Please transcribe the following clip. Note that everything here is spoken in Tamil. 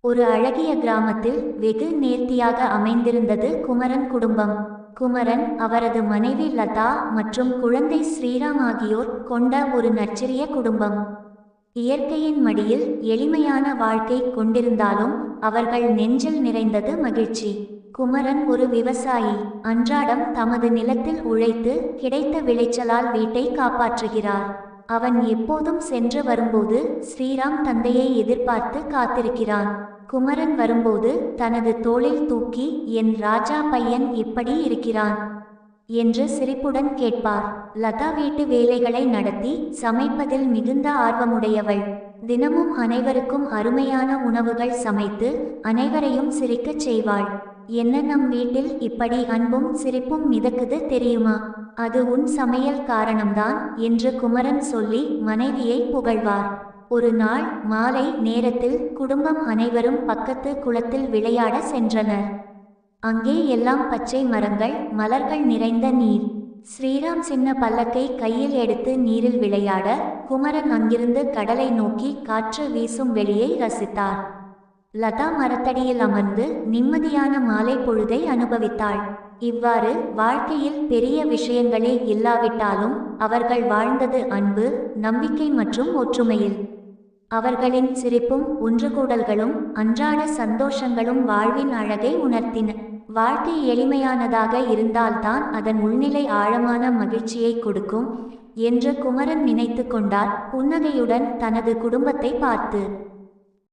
ஒரு அழகிய கிராமத்தில் வெகு நேர்த்தியாக அமைந்திருந்தது குமரன் குடும்பம். குமரன், அவரது மனைவி லதா மற்றும் குழந்தை ஸ்ரீராம் ஆகியோர் கொண்ட ஒரு நற்சிறிய குடும்பம். இயற்கையின் மடியில் எளிமையான வாழ்க்கை கொண்டிருந்தாலும் அவர்கள் நெஞ்சில் நிறைந்தது மகிழ்ச்சி. குமரன் ஒரு விவசாயி. அன்றாடம் தமது நிலத்தில் உழைத்து கிடைத்த விளைச்சலால் வீட்டை காப்பாற்றுகிறார். அவன் எப்போதும் சென்று வரும்போது ஸ்ரீராம் தந்தையை எதிர்பார்த்து காத்திருக்கிறான். குமரன் வரும்போது தனது தோளில் தூக்கி, "என் ராஜா பையன் எப்படி இருக்கிறான்?" என்று சிரிப்புடன் கேட்பார். லதா வீட்டு வேலைகளை நடத்தி சமைப்பதில் மிகுந்த ஆர்வமுடையவள். தினமும் அனைவருக்கும் அருமையான உணவுகள் சமைத்து அனைவரையும் சிரிக்கச் செய்வாள். "என்ன, நம் வீட்டில் இப்படி அன்பும் சிரிப்பும் மிதக்குது தெரியுமா? அது உன் சமையல் காரணம்தான்" என்று குமரன் சொல்லி மனைவியை புகழ்வார். ஒரு நாள் மாலை நேரத்தில் குடும்பம் அனைவரும் பக்கத்து குளத்தில் விளையாட சென்றனர். அங்கே எல்லாம் பச்சை மரங்கள், மலர்கள் நிறைந்த நீர். ஸ்ரீராம் சின்ன பல்லக்கை கையில் எடுத்து நீரில் விளையாட, குமரன் அங்கிருந்து கடலை நோக்கி காற்று வீசும் வெளியை ரசித்தார். லதா மரத்தடியில் அமர்ந்து நிம்மதியான மாலை பொழுதை அனுபவித்தாள். இவ்வாறு வாழ்க்கையில் பெரிய விஷயங்களே இல்லாவிட்டாலும் அவர்கள் வாழ்ந்தது அன்பு, நம்பிக்கை மற்றும் ஒற்றுமையில். அவர்களின் சிரிப்பும் ஒன்றுகூடல்களும் அன்றாட சந்தோஷங்களும் வாழ்வின் அழகை உணர்த்தின. வாழ்க்கை எளிமையானதாக இருந்தால்தான் அதன் உள்நிலை ஆழமான மகிழ்ச்சியை கொடுக்கும் என்று குமரன் நினைத்து கொண்டார், புன்னகையுடன் தனது குடும்பத்தை பார்த்து.